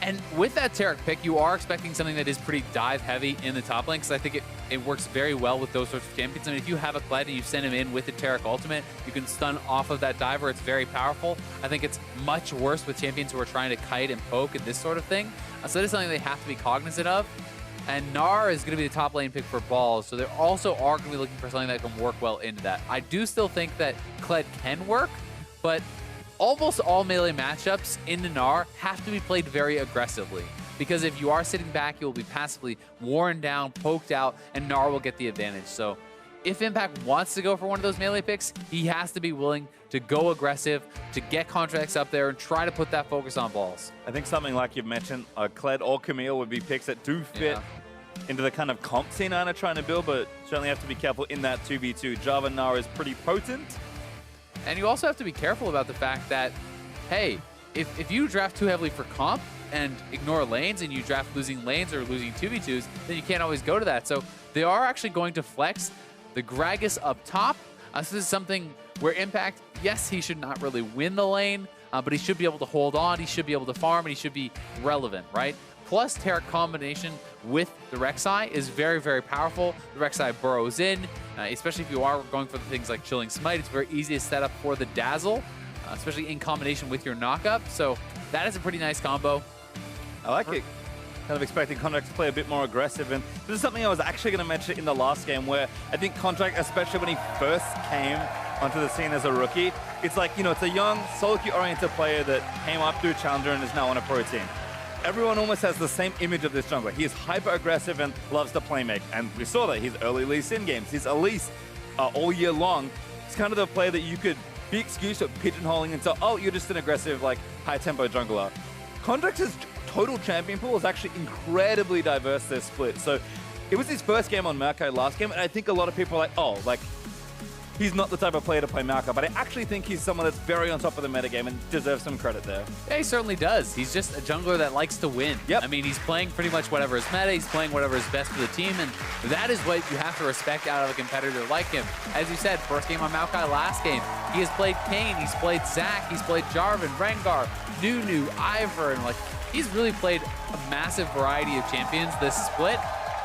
And with that Taric pick, you are expecting something that is pretty dive heavy in the top lane, because I think it works very well with those sorts of champions. I mean, if you have a Kled and you send him in with the Taric ultimate, you can stun off of that diver. It's very powerful. I think it's much worse with champions who are trying to kite and poke and this sort of thing. So that is something they have to be cognizant of. And Gnar is going to be the top lane pick for balls, so they also are going to be looking for something that can work well into that. I do still think that Kled can work, but almost all melee matchups in Gnar have to be played very aggressively, because if you are sitting back, you will be passively worn down, poked out, and Gnar will get the advantage. So if Impact wants to go for one of those melee picks, he has to be willing to go aggressive, to get Contractz up there and try to put that focus on balls. I think something like you've mentioned, Kled or Camille would be picks that do fit into the kind of comp C9 are trying to build, but certainly have to be careful in that 2v2. Jarvan Gnar is pretty potent. And you also have to be careful about the fact that, hey, if you draft too heavily for comp and ignore lanes, and you draft losing lanes or losing 2v2s, then you can't always go to that. So they are actually going to flex the Gragas up top. So this is something where Impact, yes, he should not really win the lane, but he should be able to hold on, he should be able to farm, and he should be relevant, right? Plus, Taric combination with the Rek'Sai is very, very powerful. The Rek'Sai burrows in, especially if you are going for the things like Chilling Smite. It's very easy to set up for the Dazzle, especially in combination with your knockup. So that is a pretty nice combo. I like it. Kind of expecting Contractz to play a bit more aggressive. And this is something I was actually going to mention in the last game, where I think Contractz, especially when he first came onto the scene as a rookie, it's like, you know, it's a young, solo queue-oriented player that came up through Challenger and is now on a pro team. Everyone almost has the same image of this jungler. He is hyper-aggressive and loves to playmake. And we saw that his early Lee Sin games, his Elise all year long. It's kind of the player that you could be excused of pigeonholing into, oh, you're just an aggressive, like, high-tempo jungler. Contract's total champion pool is actually incredibly diverse this split. So it was his first game on Maokai last game, and I think a lot of people are like, oh, like, he's not the type of player to play Maokai, but I actually think he's someone that's very on top of the metagame and deserves some credit there. Yeah, he certainly does. He's just a jungler that likes to win. Yep. I mean, he's playing pretty much whatever is meta, he's playing whatever is best for the team, and that is what you have to respect out of a competitor like him. As you said, first game on Maokai, last game. He has played Kayn, he's played Zac, he's played Jarvan, Rengar, Nunu, Ivern, and like, he's really played a massive variety of champions this split,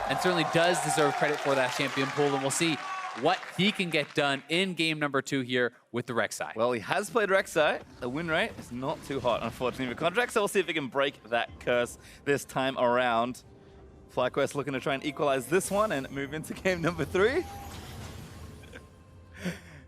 and certainly does deserve credit for that champion pool, and we'll see what he can get done in game number 2 here with the Rek'Sai. Well, he has played Rek'Sai. The win rate is not too hot, unfortunately, for Contractz, so we'll see if he can break that curse this time around. FlyQuest looking to try and equalize this one and move into game number 3.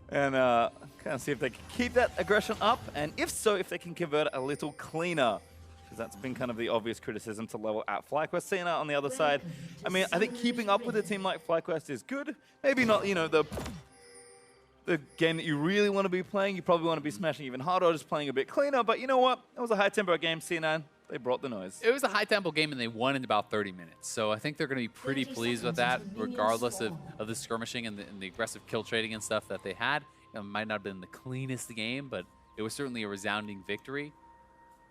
And kind of see if they can keep that aggression up, and if so, if they can convert it a little cleaner. Because that's been kind of the obvious criticism to level at FlyQuest. Cena on the other side, I mean, I think keeping up with a team like FlyQuest is good. Maybe not, you know, the game that you really want to be playing. You probably want to be smashing even harder or just playing a bit cleaner. But you know what? It was a high-tempo game, C9. They brought the noise. It was a high-tempo game, and they won in about 30 minutes. So I think they're going to be pretty pleased with that, regardless of the skirmishing and the aggressive kill trading and stuff that they had. It might not have been the cleanest game, but it was certainly a resounding victory.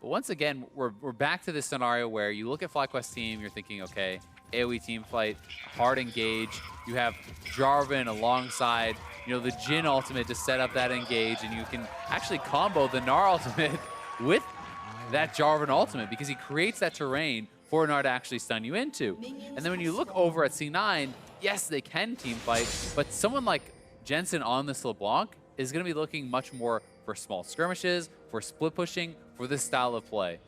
But once again, we're back to this scenario where you look at FlyQuest team, you're thinking, okay, AoE team fight, hard engage. You have Jarvan alongside, you know, the Jhin ultimate to set up that engage, and you can actually combo the Gnar ultimate with that Jarvan ultimate, because he creates that terrain for Gnar to actually stun you into. And then when you look over at C9, yes, they can team fight, but someone like Jensen on this LeBlanc is going to be looking much more for small skirmishes, for split pushing, for this style of play.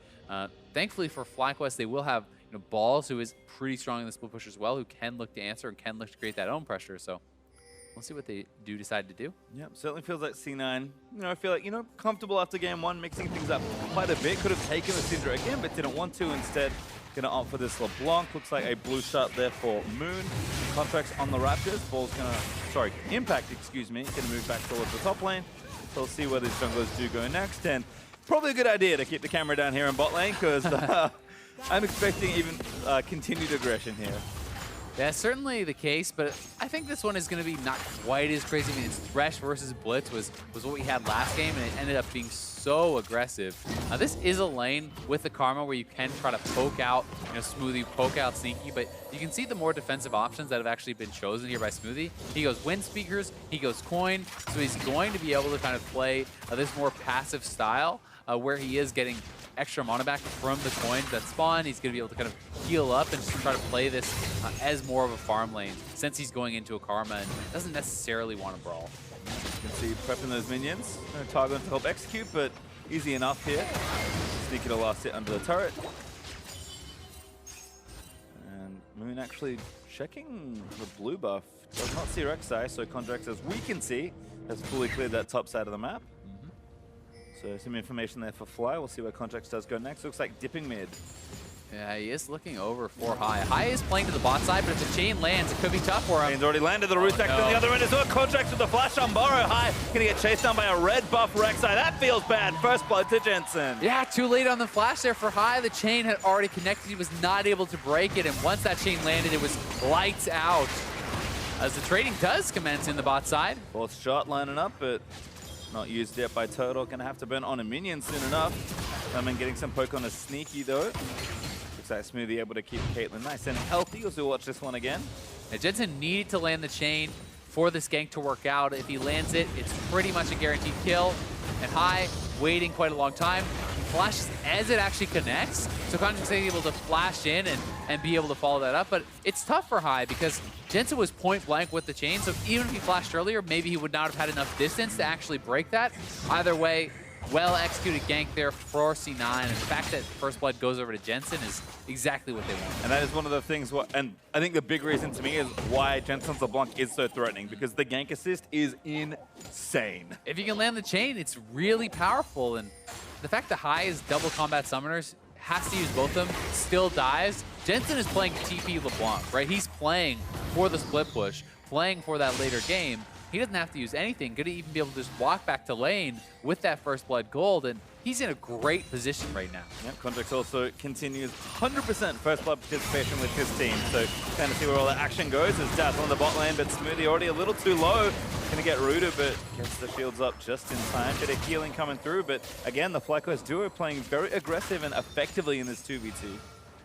Thankfully for FlyQuest, they will have, you know, Balls, who is pretty strong in the split push as well, who can look to answer and can look to create that own pressure. So we'll see what they do decide to do. Yeah, certainly feels like C9, you know, I feel like, you know, comfortable after game 1, mixing things up quite a bit. Could have taken the Syndra again, but didn't want to. Instead, going to opt for this LeBlanc. Looks like a blue shot there for Moon. Contractz on the Raptors. Ball's going to, sorry, Impact, excuse me, going to move back towards the top lane. So we'll see where these junglers do go next. And probably a good idea to keep the camera down here in bot lane, because I'm expecting even continued aggression here. That's certainly the case, but I think this one is going to be not quite as crazy. I mean, it's Thresh versus Blitz was what we had last game, and it ended up being so aggressive. This is a lane with the Karma where you can try to poke out, you know, Smoothie, poke out Sneaky, but you can see the more defensive options that have actually been chosen here by Smoothie. He goes Wind Speakers, he goes Coin, so he's going to be able to kind of play this more passive style. where he is getting extra mana back from the coins that spawn. He's going to be able to kind of heal up and just try to play this as more of a farm lane since he's going into a Karma and doesn't necessarily want to brawl. You can see prepping those minions. No target to help execute, but easy enough here. Sneaking the last hit under the turret. And Moon actually checking the blue buff. Does not see Rek'Sai, so Contractz, as we can see, has fully cleared that top side of the map. So some information there for Fly. We'll see where Contractz does go next. Looks like dipping mid. Yeah, he is looking over for High. High is playing to the bot side, but if the chain lands, it could be tough for him. Chain's already landed. The root attack on the other end as well. Contractz with the flash on Burrow. High gonna get chased down by a red buff Rek'Sai. That feels bad. First blood to Jensen. Yeah, too late on the flash there for High. The chain had already connected. He was not able to break it, and once that chain landed, it was lights out. As the trading does commence in the bot side. Fourth shot lining up, but not used yet by Turtle. Gonna have to burn on a minion soon enough. Getting some poke on a sneaky though. Looks like Smoothie able to keep Caitlyn nice and healthy as we watch this one again. Now, Jensen needed to land the chain for this gank to work out. If he lands it, it's pretty much a guaranteed kill. And High waiting quite a long time. He flashes as it actually connects. So Contractz is able to flash in and be able to follow that up. But it's tough for High because Jensen was point blank with the chain. So even if he flashed earlier, maybe he would not have had enough distance to actually break that. Either way, well executed gank there for C9. And the fact that first blood goes over to Jensen is exactly what they want. And that is one of the things, and I think the big reason to me is why Jensen's LeBlanc is so threatening, because the gank assist is insane. If you can land the chain, it's really powerful. And the fact that High is double combat summoners, has to use both of them, still dies. Jensen is playing TP LeBlanc, right? He's playing for the split push, playing for that later game. He doesn't have to use anything. Going to even be able to just walk back to lane with that first blood gold, and he's in a great position right now. Yep, Contractz also continues 100% first blood participation with his team. So kind of see where all the action goes as Dazzle on the bot lane, but Smoothie already a little too low. Gonna get rooted, but gets the shields up just in time. Bit of healing coming through, but again, the FlyQuest duo playing very aggressive and effectively in this 2v2.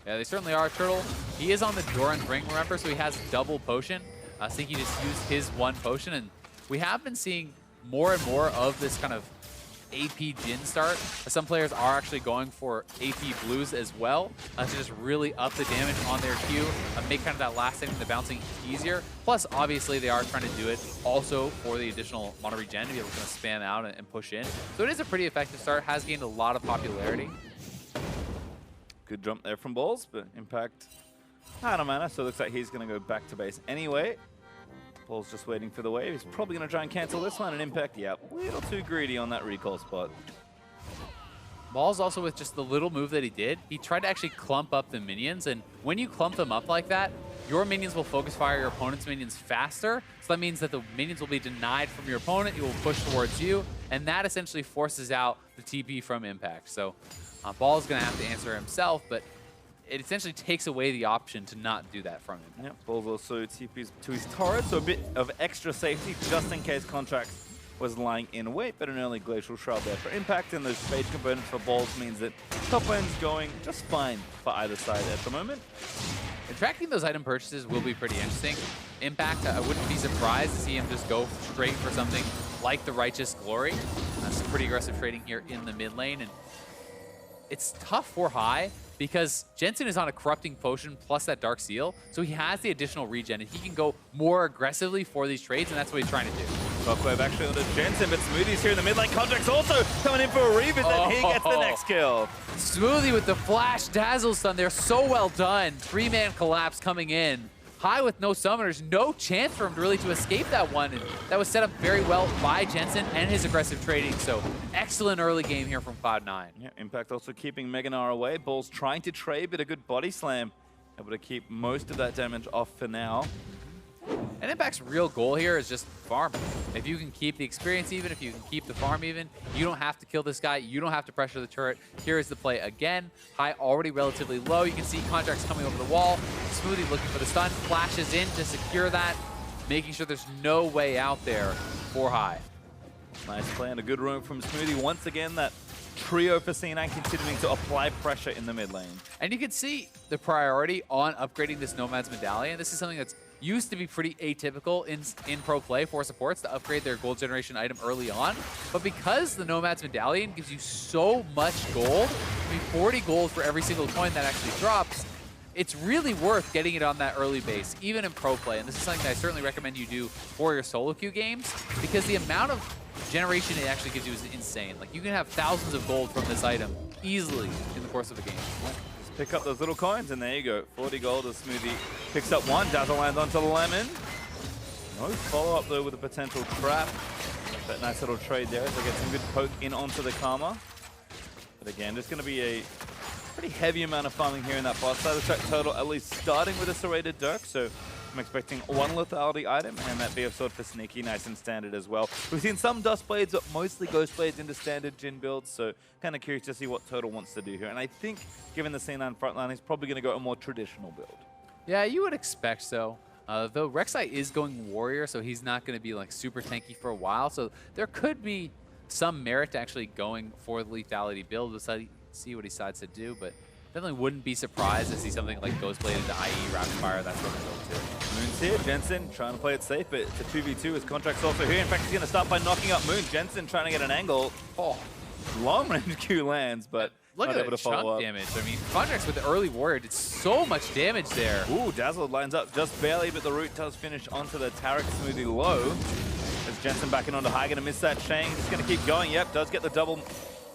Yeah, they certainly are. Turtle, he is on the Doran's ring, remember, so he has double potion. I think he just used his one potion, and we have been seeing more and more of this kind of AP Jhin start. Some players are actually going for AP blues as well to just really up the damage on their Q and make kind of that last hitting, the bouncing easier. Plus, obviously, they are trying to do it also for the additional mana regen to be able to kind of spam out and push in. So it is a pretty effective start, has gained a lot of popularity. Good jump there from Balls, but Impact out of mana, so it looks like he's going to go back to base anyway. Paul's just waiting for the wave. He's probably going to try and cancel this one, and Impact, yeah, a little too greedy on that recall spot. Ball's also with just the little move that he did. He tried to actually clump up the minions, and when you clump them up like that, your minions will focus fire your opponent's minions faster. So that means that the minions will be denied from your opponent. It will push towards you, and that essentially forces out the TP from Impact. So Ball's going to have to answer himself, but it essentially takes away the option to not do that from him. Yep, Ball's also TPs to his turret, so a bit of extra safety just in case Contractz was lying in wait, but an early Glacial Shroud there for Impact, and those phage components for Balls means that top lane's going just fine for either side at the moment. And tracking those item purchases will be pretty interesting. Impact, I wouldn't be surprised to see him just go straight for something like the Righteous Glory. Some pretty aggressive trading here in the mid lane, and it's tough for High because Jensen is on a Corrupting Potion plus that Dark Seal, so he has the additional regen, and he can go more aggressively for these trades, and that's what he's trying to do. Shockwave actually onto Jensen, but Smoothie's here in the mid lane. Contractz also coming in for a revisit, and he gets the next kill. Smoothie with the flash dazzle stun there, so well done. 3-man collapse coming in. High with no summoners, no chance for him to really escape that one, and that was set up very well by Jensen and his aggressive trading, so excellent early game here from Cloud9. Yeah, Impact also keeping Gnar away. Ball's trying to trade, but a good body slam. Able to keep most of that damage off for now. And Impact's real goal here is just farm. If you can keep the experience even, if you can keep the farm even, you don't have to kill this guy, you don't have to pressure the turret. Here is the play again. High already relatively low. You can see Contractz coming over the wall. Smoothie looking for the stun, flashes in to secure that, making sure there's no way out there for High. Nice play and a good roam from Smoothie. Once again, that trio for C9 continuing to apply pressure in the mid lane. And you can see the priority on upgrading this Nomad's Medallion. This is something that's used to be pretty atypical in pro play for supports to upgrade their gold generation item early on. But because the Nomad's Medallion gives you so much gold, I mean 40 gold for every single coin that actually drops, it's really worth getting it on that early base, even in pro play. And this is something that I certainly recommend you do for your solo queue games, because the amount of generation it actually gives you is insane. Like, you can have thousands of gold from this item easily in the course of a game. Just pick up those little coins, and there you go. 40 gold as Smoothie picks up one. Dazzle lands onto the Lemon. No follow-up, though, with a potential trap. That nice little trade there as they get some good poke in onto the Karma. But again, there's going to be a pretty heavy amount of farming here in that bot side. Looks like total at least starting with a serrated Dirk, so I'm expecting one lethality item and that BF Sword for Sneaky, nice and standard as well. We've seen some Dust Blades, but mostly Ghost Blades into standard Jhin builds, so kind of curious to see what Total wants to do here. And I think, given the C9 frontline, he's probably going to go a more traditional build. Yeah, you would expect so. Though Rek'Sai is going Warrior, so he's not going to be like super tanky for a while, so there could be some merit to actually going for the lethality build. We'll see what he decides to do, but definitely wouldn't be surprised to see something like Ghost Blade into IE Rapid Fire. That's what we'll go to. Moon's here, Jensen trying to play it safe, but it's a 2v2 as Contractz also here. In fact, he's going to start by knocking up Moon. Jensen trying to get an angle. Oh, long range Q lands, but look not at able the to follow chunk up. damage. I mean, Contractz with the early Warrior did so much damage there. Ooh, Dazzle lines up just barely, but the root does finish onto the Taric Smoothie low. As Jensen backing onto high, going to miss that chain. Just going to keep going. Yep, does get the double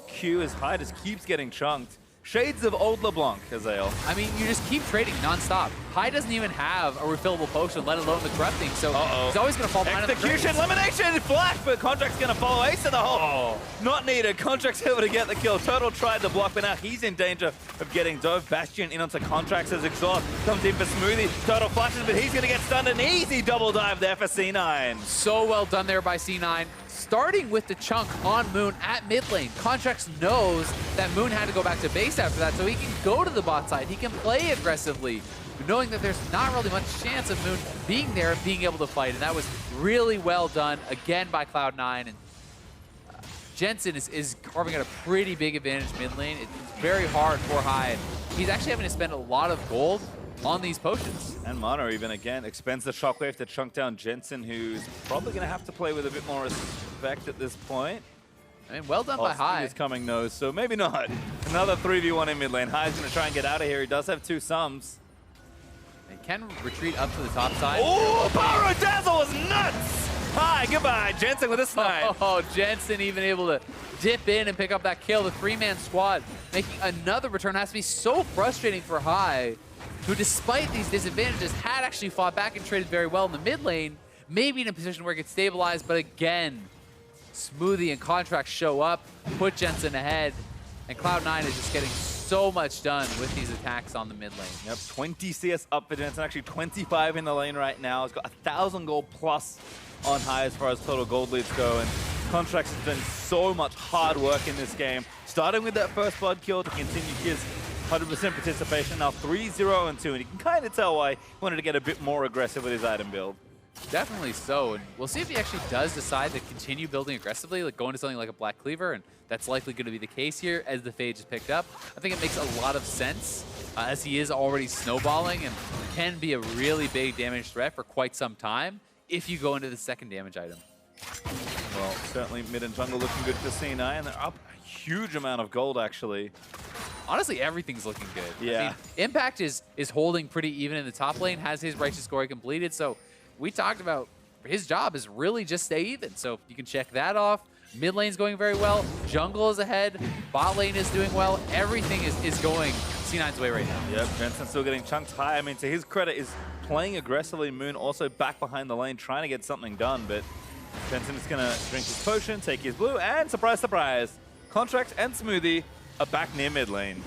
Q as high just keeps getting chunked. Shades of old LeBlanc, Azael. I mean, you just keep trading nonstop. High doesn't even have a refillable potion, let alone the corrupting, so he's always going to fall behind. Execution, Lemonnation, flash, but Contractz going to follow Ace in the hole. Not needed. Contractz able to get the kill. Total tried to block, but now he's in danger of getting dove. Bastion in onto Contractz as Exhaust comes in for Smoothie. Total flashes, but he's going to get stunned. An easy double dive there for C9. So well done there by C9. Starting with the chunk on Moon at mid lane. Contractz knows that Moon had to go back to base after that, so he can go to the bot side. He can play aggressively, knowing that there's not really much chance of Moon being there and being able to fight. And that was really well done, again, by Cloud9. And Jensen is carving out a pretty big advantage mid lane. It's very hard for High. He's actually having to spend a lot of gold on these potions. And Mana even again expends the shockwave to chunk down Jensen, who's probably going to have to play with a bit more respect at this point. I mean, well done by High. Is coming no, so maybe not. Another 3v1 in mid lane. High's going to try and get out of here. He does have two sums. He can retreat up to the top side. Oh, Pyro Dazzle was nuts! Hi, goodbye. Jensen with a snipe. Oh, Jensen even able to dip in and pick up that kill. The three-man squad making another return. Has to be so frustrating for High, who despite these disadvantages had actually fought back and traded very well in the mid lane, maybe in a position where it could stabilize, but again, Smoothie and Contractz show up, put Jensen ahead, and Cloud9 is just getting so much done with these attacks on the mid lane. Yep, 20 CS up for Jensen, actually 25 in the lane right now. He's got 1,000 gold plus on High as far as total gold leads go, and Contractz has done so much hard work in this game, starting with that first blood kill to continue his 100% participation, now 3-0-2, and you can kind of tell why he wanted to get a bit more aggressive with his item build. Definitely so, and we'll see if he actually does decide to continue building aggressively, like going to something like a Black Cleaver, and that's likely going to be the case here as the Fade just picked up. I think it makes a lot of sense, as he is already snowballing and can be a really big damage threat for quite some time if you go into the second damage item. Well, certainly mid and jungle looking good for C9, and they're up a huge amount of gold, actually. Honestly, everything's looking good. Yeah. I mean, Impact is holding pretty even in the top lane, has his Righteous Glory completed, so we talked about his job is really just stay even. So you can check that off. Mid lane's going very well. Jungle is ahead. Bot lane is doing well. Everything is going C9's way right now. Yep, Jensen still getting chunked high. I mean, to his credit, is playing aggressively. Moon also back behind the lane, trying to get something done, but Jensen is going to drink his potion, take his blue, and surprise, surprise, Contractz and Smoothie are back near mid lane.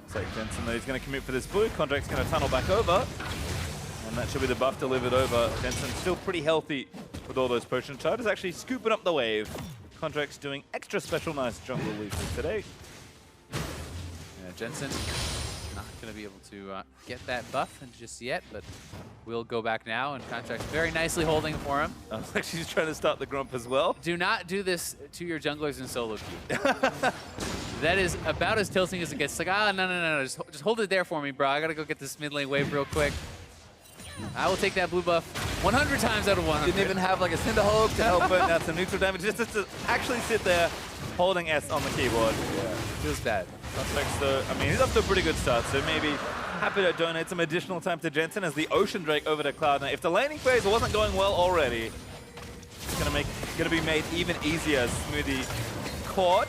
So Jensen, though, he's going to commit for this blue. Contractz going to tunnel back over. And that should be the buff delivered over. Jensen still pretty healthy with all those potion charges, actually scooping up the wave. Contractz doing extra special nice jungle leafers today. Yeah, Jensen not going to be able to get that buff just yet, but we'll go back now, and Contractz very nicely holding for him. I was actually just trying to start the Grump as well. Do not do this to your junglers in solo queue. That is about as tilting as it gets. It's like, no, just hold it there for me, bro. I got to go get this mid lane wave real quick. I will take that blue buff 100 times out of 100. Didn't even have like a Cinder Hulk to help burn out some neutral damage. Just to actually sit there holding S on the keyboard. Yeah, feels bad. Contractz, though, I mean, he's off to a pretty good start, so maybe happy to donate some additional time to Jensen as the Ocean Drake over to Cloud9. If the laning phase wasn't going well already, it's gonna be made even easier as Smoothie caught.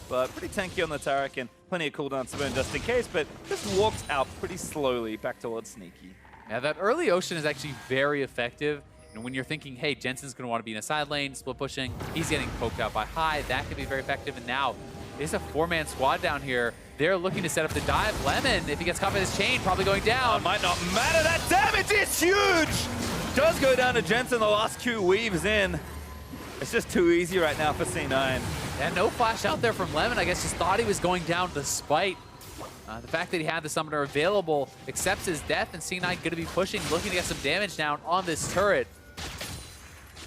But pretty tanky on the Taric and plenty of cooldown to burn just in case, but just walks out pretty slowly back towards Sneaky. Yeah, that early Ocean is actually very effective. And when you're thinking, hey, Jensen's going to want to be in a side lane, split pushing, he's getting poked out by High, that could be very effective. And now, it's a 4-man squad down here. They're looking to set up the dive. Lemon, if he gets caught by this chain, probably going down. Might not matter, that damage is huge! Does go down to Jensen, the last Q weaves in. It's just too easy right now for C9. Yeah, no flash out there from Lemon. I guess just thought he was going down despite the fact that he had the summoner available, accepts his death, and C9 going to be pushing, looking to get some damage down on this turret.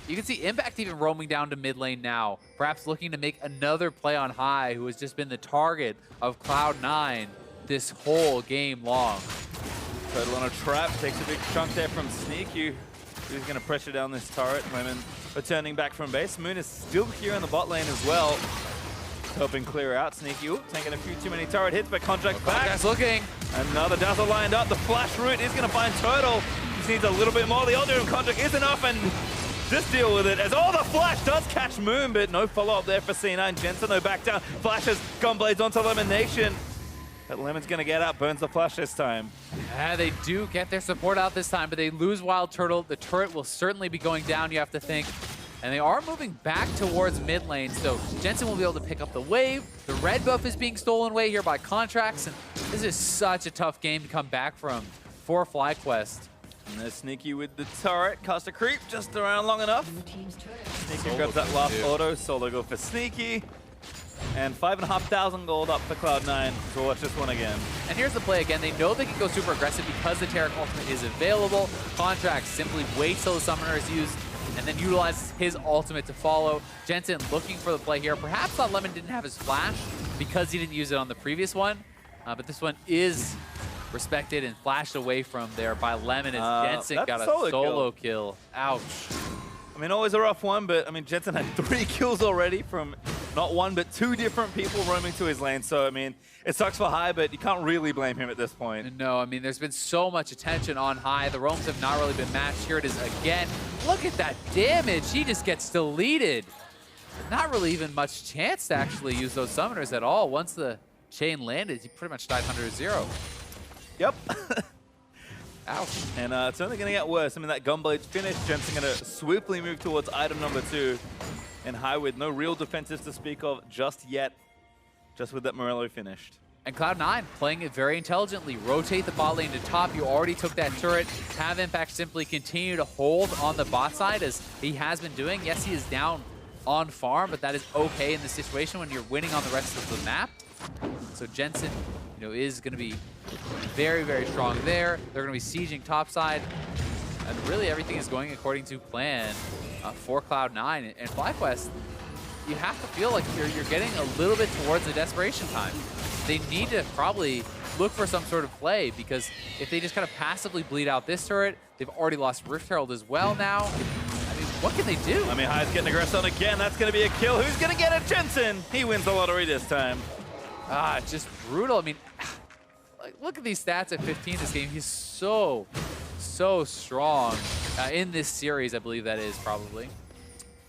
You can see Impact even roaming down to mid lane now, perhaps looking to make another play on High, who has just been the target of Cloud9 this whole game long. Turtle on a trap, takes a big chunk there from Sneaky, who's going to pressure down this turret. Lemon returning back from base. Moon is still here in the bot lane as well, helping clear out. Sneaky, taking a few too many turret hits, but Contractz back. Contractz looking. Another dazzle lined up. The flash route is going to find Turtle. He just needs a little bit more. The ultimate from Contractz is enough, and just deal with it. As all the flash does catch Moon, but no follow-up there for C9. Jensen, no back down. Flashes Gunblades onto Lemonnation. But Lemon's going to get out, burns the flash this time. Yeah, they do get their support out this time, but they lose WildTurtle. The turret will certainly be going down, you have to think. And they are moving back towards mid lane, so Jensen will be able to pick up the wave. The red buff is being stolen away here by Contractz, and this is such a tough game to come back from for FlyQuest. And there's Sneaky with the turret. Cast a creep just around long enough. Sneaky grabs that last auto. Solo go for Sneaky. And 5,500 gold up for Cloud9. So watch this one again. And here's the play again. They know they can go super aggressive because the Taric ultimate is available. Contractz simply waits till the summoner is used and then utilizes his ultimate to follow. Jensen looking for the play here. Perhaps thought Lemon didn't have his flash because he didn't use it on the previous one. But this one is respected and flashed away from there by Lemon as Jensen got a solo kill. Ouch. I mean, always a rough one, but I mean, Jensen had 3 kills already from not one, but 2 different people roaming to his lane. So, I mean, it sucks for High, but you can't really blame him at this point. No, I mean, there's been so much attention on High. The roams have not really been matched. Here it is again. Look at that damage. He just gets deleted. Not really even much chance to actually use those summoners at all. Once the chain landed, he pretty much died 100-0. Yep. Ouch. And it's only going to get worse. I mean, that Gunblade's finished. Jensen going to swiftly move towards item number 2. And High with no real defenses to speak of just yet. Just with that Morello finished. And Cloud9 playing it very intelligently. Rotate the bot lane to top. You already took that turret. Have Impact simply continue to hold on the bot side as he has been doing. Yes, he is down on farm, but that is okay in this situation when you're winning on the rest of the map. So Jensen, you know, is going to be very, very strong there. They're going to be sieging topside. And really everything is going according to plan for Cloud9. And FlyQuest, you have to feel like you're getting a little bit towards the desperation time. They need to probably look for some sort of play, because if they just kind of passively bleed out this turret, they've already lost Rift Herald as well now. I mean, what can they do? I mean, High's getting aggressive on again. That's going to be a kill. Who's going to get it? Jensen. He wins the lottery this time. Just brutal. I mean, like, look at these stats at 15 this game. He's so strong in this series, I believe that is probably.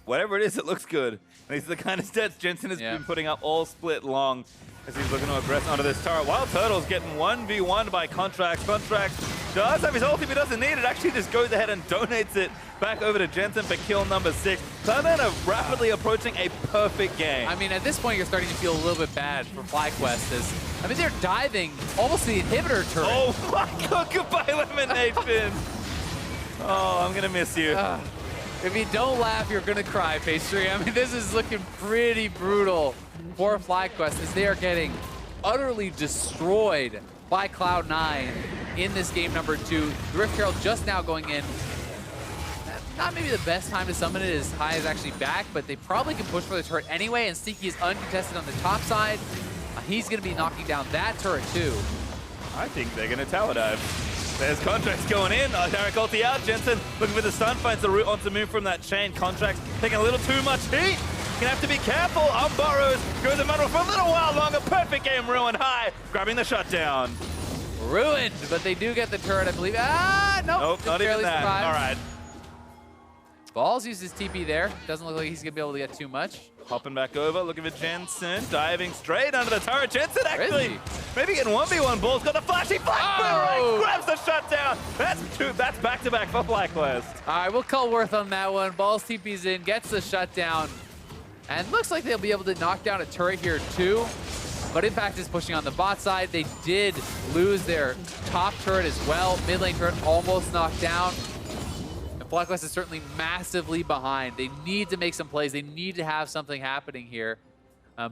Whatever it is, it looks good. And these are the kind of stats Jensen has been putting up all split long as he's looking to aggress onto this turret. WildTurtle's getting 1v1 by Contractz. Contractz does have his ult if he doesn't need it. Actually just goes ahead and donates it back over to Jensen for kill number 6. Cloud9 are rapidly approaching a perfect game. I mean, at this point, you're starting to feel a little bit bad for FlyQuest as, I mean, they're diving almost the inhibitor turret. Oh my god, goodbye Lemonnation. Oh, I'm going to miss you. If you don't laugh, you're going to cry, Pastry. I mean, this is looking pretty brutal for FlyQuest as they are getting utterly destroyed by Cloud9 in this game number 2. The Rift Herald just now going in. Not maybe the best time to summon it as High is actually back, but they probably can push for the turret anyway, and Sneaky is uncontested on the top side. He's going to be knocking down that turret too. I think they're going to tower dive. There's Contractz going in. Taric ulti out. Jensen looking for the stun, finds the route onto move from that chain. Contractz taking a little too much heat. Gonna have to be careful. Burrows goes the middle for a little while longer. Perfect game, Ruin high, grabbing the shutdown. Ruined, but they do get the turret, I believe. Nope, not even that. Survives. All right. Balls uses TP there. Doesn't look like he's gonna be able to get too much. Hopping back over, looking for Jensen, diving straight under the turret. Jensen actually maybe getting 1v1 balls, got the flashy flash boomerang, grabs the shutdown. That's back-to-back for FlyQuest. All right, we'll call Worth on that one. Balls TP's in, gets the shutdown. And looks like they'll be able to knock down a turret here too. But Impact is pushing on the bot side. They did lose their top turret as well. Mid lane turret almost knocked down. And FlyQuest is certainly massively behind. They need to make some plays. They need to have something happening here.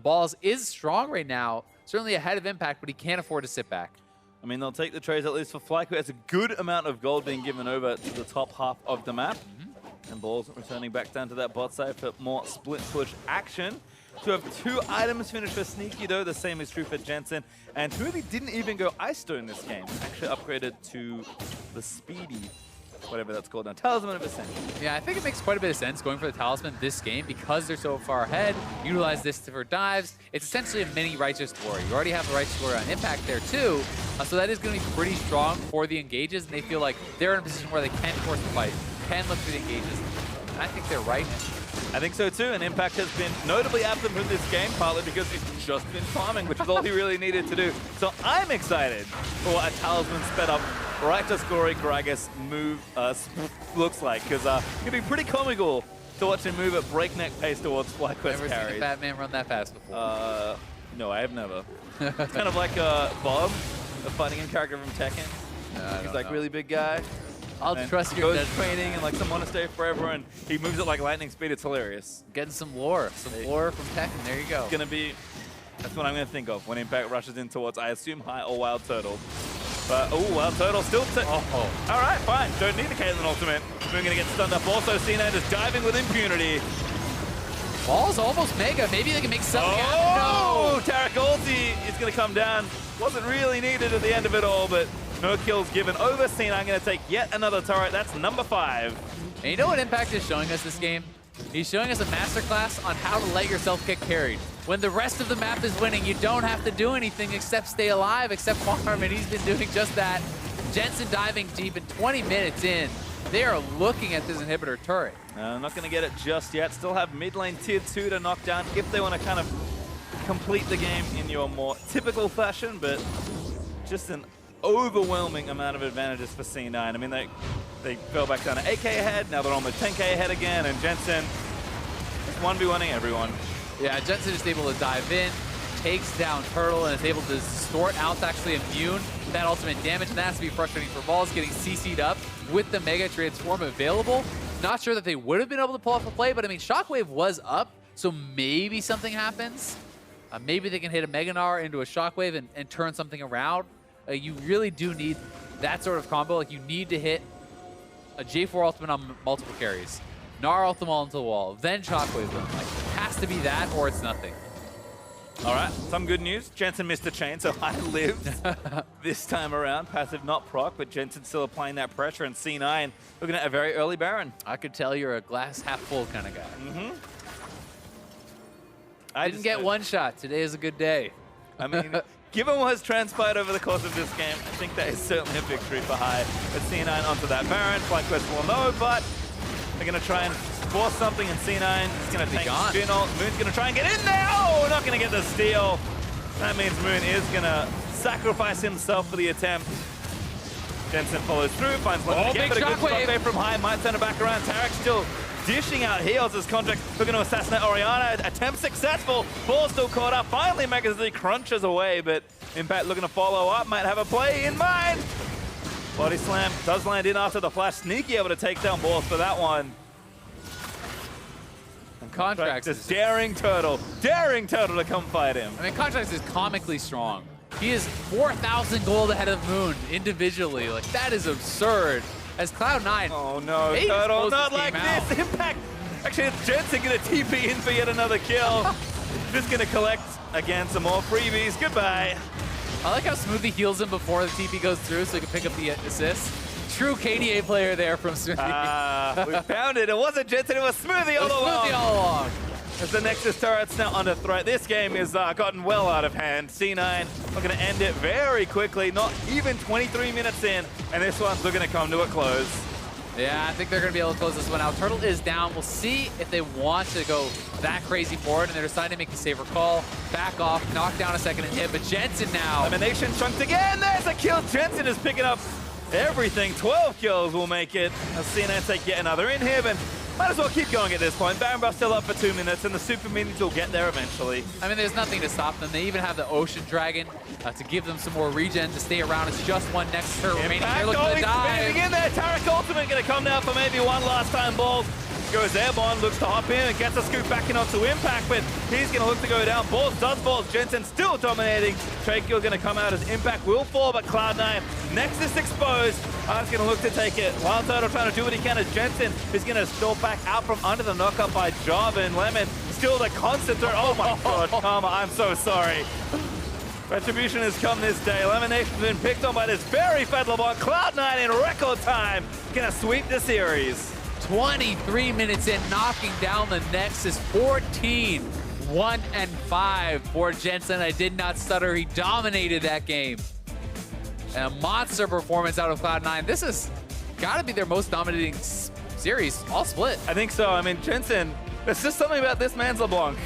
Balls is strong right now, certainly ahead of Impact, but he can't afford to sit back. I mean, they'll take the trades at least for FlyQuest. It's a good amount of gold being given over to the top half of the map. And Balls returning back down to that bot side for more split push action. To have 2 items finished for Sneaky though, the same is true for Jensen. And Smoothie didn't even go Ice Stone this game. Actually upgraded to the Speedy, whatever that's called now, Talisman of Ascension. Yeah, I think it makes quite a bit of sense going for the Talisman this game because they're so far ahead. Utilize this for dives. It's essentially a mini Righteous Glory. You already have the Righteous Glory on Impact there too. So that is going to be pretty strong for the engages, and they feel like they're in a position where they can force the fight, can look for the engages. And I think they're right. I think so too, and Impact has been notably absent from this game, partly because he's just been farming, which is all he really needed to do. So I'm excited for what a Talisman sped up Righteous Glory Gragas move looks like, because it'd be pretty comical to watch him move at breakneck pace towards FlyQuest Never carries. seen a fat man run that fast before. No, I have never. It's kind of like Bob, a fighting game character from Tekken. He's like really big guy. I'll trust your goes training in like some monastery forever, and he moves at like lightning speed. It's hilarious. Getting some lore from Tekken. There you go. It's gonna be. That's what I'm gonna think of when Impact rushes in towards, I assume, high or WildTurtle. But WildTurtle still. All right, fine. Don't need the Caitlyn ultimate. We're gonna get stunned up. Also, C9 is diving with impunity. Ball's almost mega. Maybe they can make something happen. No! Taric ulti is gonna come down. Wasn't really needed at the end of it all, but. No kills given over. C9 going to take yet another turret. That's number 5. And you know what Impact is showing us this game? He's showing us a masterclass on how to let yourself get carried. When the rest of the map is winning, you don't have to do anything except stay alive, except farm, and he's been doing just that. Jensen diving deep and 20 minutes in. They are looking at this inhibitor turret. Not going to get it just yet. Still have mid lane tier 2 to knock down if they want to kind of complete the game in your more typical fashion, but just an overwhelming amount of advantages for C9. I mean, they fell back down to 8k ahead, now they're almost 10k ahead again, and Jensen is 1v1ing everyone. Yeah, Jensen is able to dive in, takes down Turtle, and is able to distort out actually immune to that ultimate damage, and that has to be frustrating for Balls, getting CC'd up with the Mega Transform available. Not sure that they would have been able to pull off a play, but I mean, Shockwave was up, so maybe something happens. Maybe they can hit a Mega Gnar into a Shockwave and turn something around. You really do need that sort of combo. Like, you need to hit a J4 ultimate on multiple carries, Gnar ultimate onto the wall, then Shockwave them. Like, it has to be that or it's nothing. All right, some good news. Jensen missed the chain, so I lived this time around. Passive not proc, but Jensen still applying that pressure, and C9 looking at a very early Baron. I could tell you're a glass half full kind of guy. I didn't get one shot. Today is a good day. I mean, given what has transpired over the course of this game, I think that is certainly a victory for High. But C9 onto that Baron. FlyQuest will know, but they're going to try and force something, and C9 is going to take Jhin ult. Moon's going to try and get in there. Oh, not going to get the steal. That means Moon is going to sacrifice himself for the attempt. Jensen follows through, finds one to get, but a good shockwave from High might turn it back around. Taric still dishing out heals as Contractz looking to assassinate Orianna. Attempt successful. Ball still caught up. Finally, Megazzy crunches away, but Impact looking to follow up. Might have a play in mind. Body slam does land in after the flash. Sneaky able to take down Balls for that one. And Contractz is daring Turtle to come fight him. I mean, Contractz is comically strong. He is 4,000 gold ahead of Moon individually. Like, that is absurd. As Cloud9. Oh no, Turtle, not like this. Impact. Actually, it's Jensen gonna TP in for yet another kill. Just gonna collect again some more freebies. Goodbye. I like how Smoothie heals him before the TP goes through so he can pick up the assist. True KDA player there from Smoothie. We found it. It wasn't Jensen, it was Smoothie all along. Smoothie all along. As the Nexus turret's now under threat. This game has gotten well out of hand. C9 are going to end it very quickly, not even 23 minutes in, and this one's looking to come to a close. Yeah, I think they're going to be able to close this one out. Turtle is down. We'll see if they want to go that crazy forward, and they're deciding to make a safer call. Back off, knock down a second and hit, but Jensen now. Lemonnation chunked again. There's a kill. Jensen is picking up everything. 12 kills will make it. As C9 take yet another in here, but might as well keep going at this point. Baron Buff's still up for 2 minutes, and the super minions will get there eventually. I mean, there's nothing to stop them. They even have the Ocean Dragon to give them some more regen to stay around. It's just one next turret remaining. They're looking to dive. In there. Taric ultimate going to come now for maybe one last time ball. Goes airborne, looks to hop in and gets a scoop back in onto Impact, but he's going to look to go down. Balls does balls. Jensen still dominating. Trade kill going to come out as Impact will fall, but Cloud9 Nexus exposed. He's going to look to take it. WildTurtle trying to do what he can as Jensen is going to still back out from under the knockup by Jarvan. Lemon still the constant threat. Oh my god, Karma, I'm so sorry. Retribution has come this day. Lemmonnation's been picked on by this very fed LeBlanc. Cloud9 in record time going to sweep the series. 23 minutes in, knocking down the Nexus. 14, 1-5 for Jensen. I did not stutter. He dominated that game. And a monster performance out of Cloud9. This has got to be their most dominating series, all split. I think so. I mean, Jensen, there's just something about this man's LeBlanc.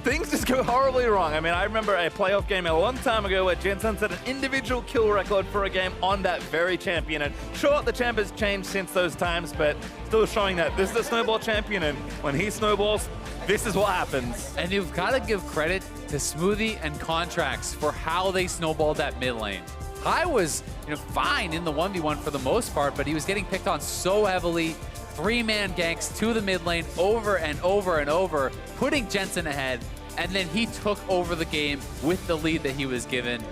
Things just go horribly wrong. I mean, I remember a playoff game a long time ago where Jensen set an individual kill record for a game on that very champion. And sure, the champ has changed since those times, but still showing that this is the snowball champion, and when he snowballs, this is what happens. And you've got to give credit to Smoothie and Contractz for how they snowballed that mid lane. I was, fine in the 1v1 for the most part, but he was getting picked on so heavily. 3-man ganks to the mid lane over and over and over, putting Jensen ahead, and then he took over the game with the lead that he was given,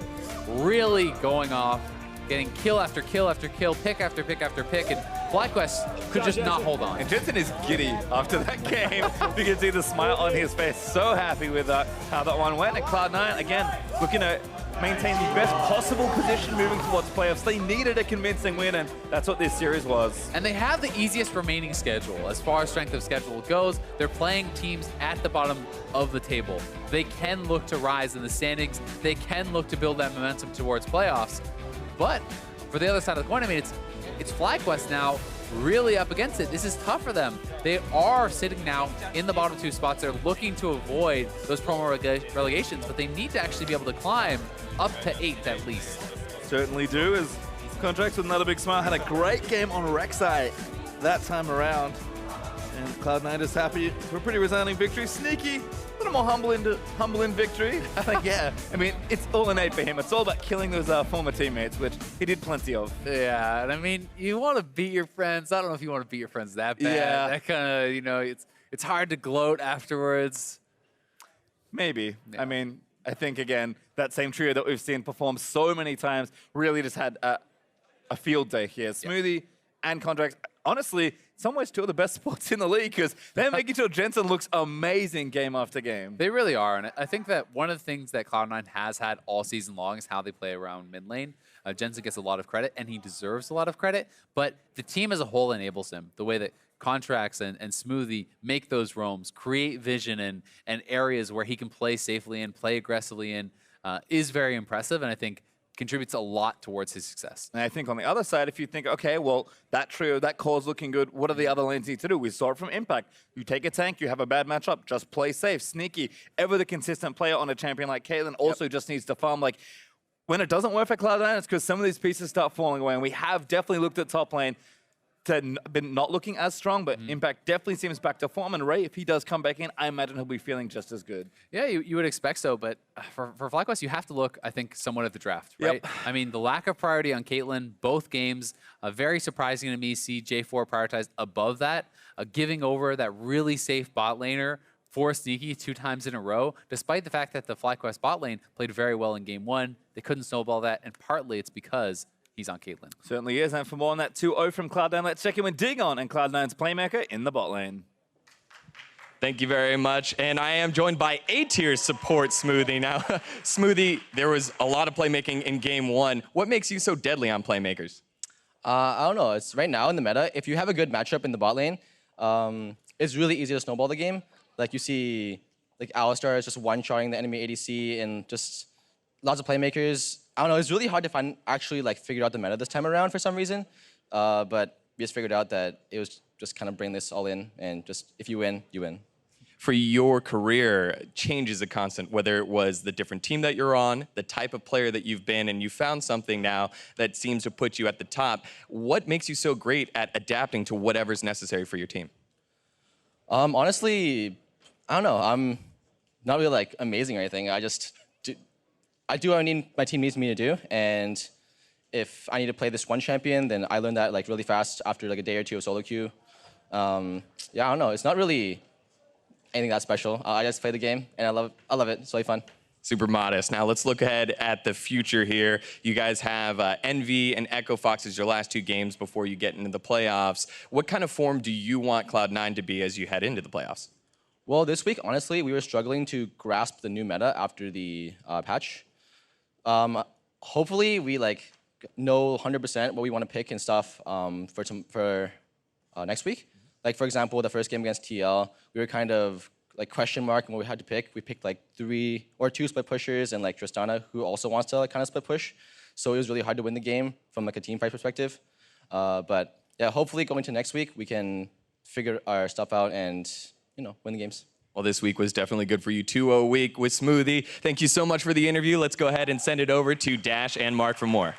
really going off, getting kill after kill after kill, pick after pick after pick, and FlyQuest could just not hold on. And Jensen is giddy after that game. You can see the smile on his face, so happy with how that one went. And Cloud9, again, looking to maintain the best possible position moving towards playoffs. They needed a convincing win, and that's what this series was. And they have the easiest remaining schedule. As far as strength of schedule goes, they're playing teams at the bottom of the table. They can look to rise in the standings. They can look to build that momentum towards playoffs. But for the other side of the coin, I mean, it's FlyQuest now really up against it. This is tough for them. They are sitting now in the bottom 2 spots. They're looking to avoid those promo relegations, but they need to actually be able to climb up to 8th at least. Certainly do, as Contractz with another big smile. Had a great game on Rek'Sai that time around. And Cloud9 is happy for a pretty resounding victory. Sneaky, a little more humble in victory. I think, yeah. I mean, it's all innate for him. It's all about killing those former teammates, which he did plenty of. Yeah, and I mean, you want to beat your friends. I don't know if you want to beat your friends that bad. Yeah. That kind of, it's hard to gloat afterwards. Maybe. Yeah. I mean, I think, again, that same trio that we've seen perform so many times really just had a field day here. Smoothie and Contractz, honestly, some ways 2 of the best supports in the league, because they're making sure Jensen looks amazing game after game. They really are, and I think that one of the things that Cloud9 has had all season long is how they play around mid lane. Jensen gets a lot of credit, and he deserves a lot of credit, but the team as a whole enables him. The way that Contractz and Smoothie make those roams, create vision and areas where he can play safely and play aggressively in is very impressive, and I think contributes a lot towards his success. And I think on the other side, if you think, okay, well, that trio, that core's looking good, what do the other lanes need to do? We saw it from Impact. You take a tank, you have a bad matchup, just play safe. Sneaky, ever the consistent player on a champion like Caitlyn also just needs to farm. Like, when it doesn't work for Cloud9, it's because some of these pieces start falling away, and we have definitely looked at top lane to been not looking as strong, but Impact definitely seems back to form. And Ray, if he does come back in, I imagine he'll be feeling just as good. Yeah, you would expect so, but for FlyQuest, you have to look, I think, somewhat at the draft, right? Yep. I mean, the lack of priority on Caitlyn, both games, very surprising to me, see J4 prioritized above that, giving over that really safe bot laner for Sneaky 2 times in a row, despite the fact that the FlyQuest bot lane played very well in game 1. They couldn't snowball that, and partly it's because he's on Caitlyn. Certainly is, and for more on that 2-0 from Cloud9, let's check in with Dig On and Cloud9's playmaker in the bot lane. Thank you very much. And I am joined by A-tier support Smoothie. Now, Smoothie, there was a lot of playmaking in game one. What makes you so deadly on playmakers? I don't know. It's right now in the meta. If you have a good matchup in the bot lane, it's really easy to snowball the game. Like you see, like Alistar is just one-shotting the enemy ADC and just lots of playmakers. I don't know. It's really hard to find actually like figure out the meta this time around for some reason. But we just figured out that it was just kind of bring this all in and just if you win, you win. For your career, change is a constant, whether it was the different team that you're on, the type of player that you've been, and you found something now that seems to put you at the top. What makes you so great at adapting to whatever's necessary for your team? Honestly, I don't know. I'm not really like amazing or anything. I do what my team needs me to do, and if I need to play this one champion, then I learn that like really fast after like a day or two of solo queue. Yeah, I don't know. It's not really anything that special. I just play the game, and I love it. It's really fun. Super modest. Now let's look ahead at the future here. You guys have Envy and Echo Fox as your last two games before you get into the playoffs. What kind of form do you want Cloud9 to be as you head into the playoffs? Well, this week, honestly, we were struggling to grasp the new meta after the patch. Hopefully, we like know 100% what we want to pick and stuff for next week. Like for example, the first game against TL, we were kind of like question mark on what we had to pick. We picked like 3 or 2 split pushers and like Tristana, who also wants to like kind of split push. So it was really hard to win the game from like a team fight perspective. But yeah, hopefully going to next week, we can figure our stuff out and win the games. Well, this week was definitely good for you. 2-0 week with Smoothie. Thank you so much for the interview. Let's go ahead and send it over to Dash and Mark for more.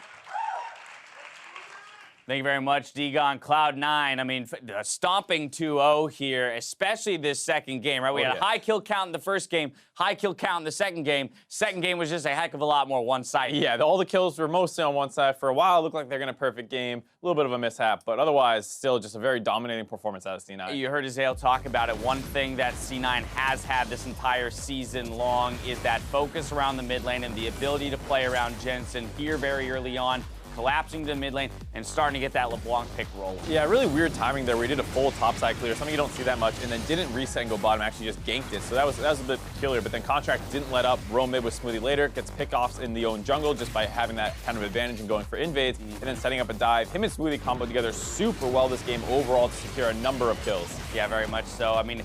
Thank you very much, Degon. Cloud9, I mean, stomping 2-0 here, especially this second game, right? We had a high kill count in the first game, high kill count in the second game. Second game was just a heck of a lot more one-sided. Yeah, all the kills were mostly on one side. For a while, it looked like they're going to perfect game. A little bit of a mishap, but otherwise, still just a very dominating performance out of C9. You heard Azael talk about it. One thing that C9 has had this entire season long is that focus around the mid lane and the ability to play around Jensen here very early on, collapsing to the mid lane and starting to get that LeBlanc pick rolling. Yeah, really weird timing there. We did a full topside clear, something you don't see that much, and then didn't reset and go bottom, actually just ganked it. So that was a bit peculiar, but then Contractz didn't let up, roam mid with Smoothie later, gets pickoffs in the own jungle just by having that kind of advantage and going for invades, and then setting up a dive. Him and Smoothie comboed together super well this game overall to secure a number of kills. Yeah, very much so. I mean,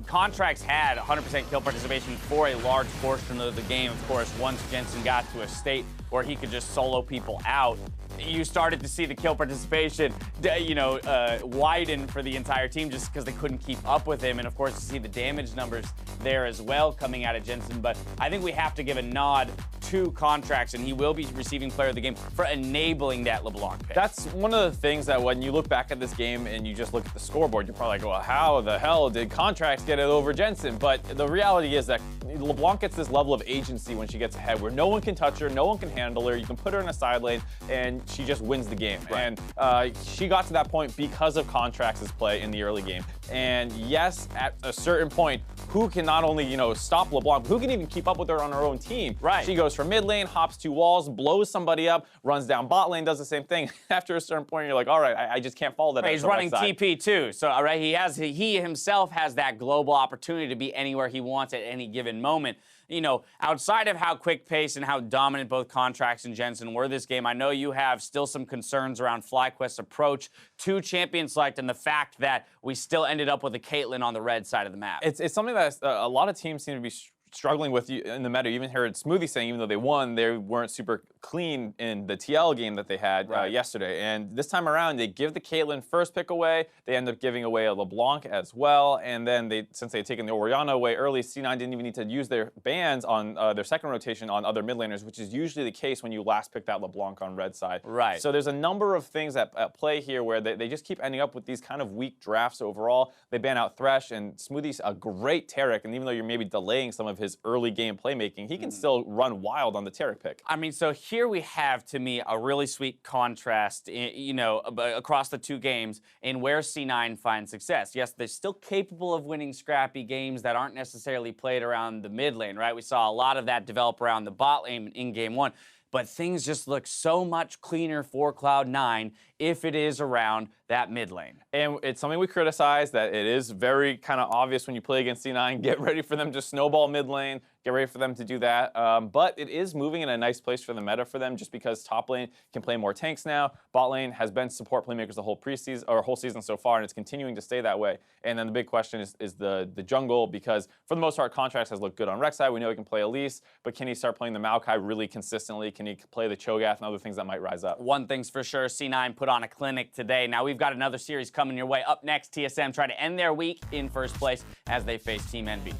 Contractz had 100% kill participation for a large portion of the game. Of course, once Jensen got to a state where he could just solo people out, you started to see the kill participation, widen for the entire team just because they couldn't keep up with him. And of course, to see the damage numbers there as well coming out of Jensen. But I think we have to give a nod to Contractz, and he will be receiving Player of the Game for enabling that LeBlanc pick. That's one of the things that when you look back at this game and you just look at the scoreboard, you're probably like, well, how the hell did Contractz get it over Jensen? But the reality is that LeBlanc gets this level of agency when she gets ahead where no one can touch her, no one can handle her, you can put her in a side lane, and she just wins the game. Right. And she got to that point because of Contractz' play in the early game. And yes, at a certain point, who can not only, stop LeBlanc, but who can even keep up with her on her own team? Right. She goes from mid lane, hops 2 walls, blows somebody up, runs down bot lane, does the same thing. After a certain point, you're like, all right, I just can't follow that. Right, he's running TP too. So, all right, he himself has that global opportunity to be anywhere he wants at any given moment. Outside of how quick pace and how dominant both Contractz and Jensen were this game, I know you have still some concerns around FlyQuest's approach to champion select and the fact that we still ended up with a Caitlyn on the red side of the map. It's something that a lot of teams seem to be struggling with in the meta. You even heard Smoothie saying even though they won, they weren't super clean in the TL game that they had yesterday. And this time around, they give the Caitlyn first pick away. They end up giving away a LeBlanc as well. And then since they had taken the Orianna away early, C9 didn't even need to use their bans on their second rotation on other mid laners, which is usually the case when you last pick that LeBlanc on red side. Right. So there's a number of things at play here where they just keep ending up with these kind of weak drafts overall. They ban out Thresh, and Smoothie's a great Taric, and even though you're maybe delaying some of his early game playmaking, he can still run wild on the Taric pick. I mean, so here we have, to me, a really sweet contrast, across the two games in where C9 finds success. Yes, they're still capable of winning scrappy games that aren't necessarily played around the mid lane, right? We saw a lot of that develop around the bot lane in game one. but things just look so much cleaner for Cloud9 if it is around that mid lane. And it's something we criticize, that it is very kind of obvious when you play against C9. Get ready for them to snowball mid lane. Get ready for them to do that. But it is moving in a nice place for the meta for them, just because top lane can play more tanks now. Bot lane has been support playmakers the whole preseason or whole season so far, and it's continuing to stay that way. And then the big question is the jungle, because for the most part, Contractz has looked good on Rek'Sai. We know he can play Elise, but can he start playing the Maokai really consistently? Can he play the Cho'Gath and other things that might rise up? One thing's for sure, C9 put on a clinic today. Now we've got another series coming your way. Up next, TSM try to end their week in first place as they face Team NB.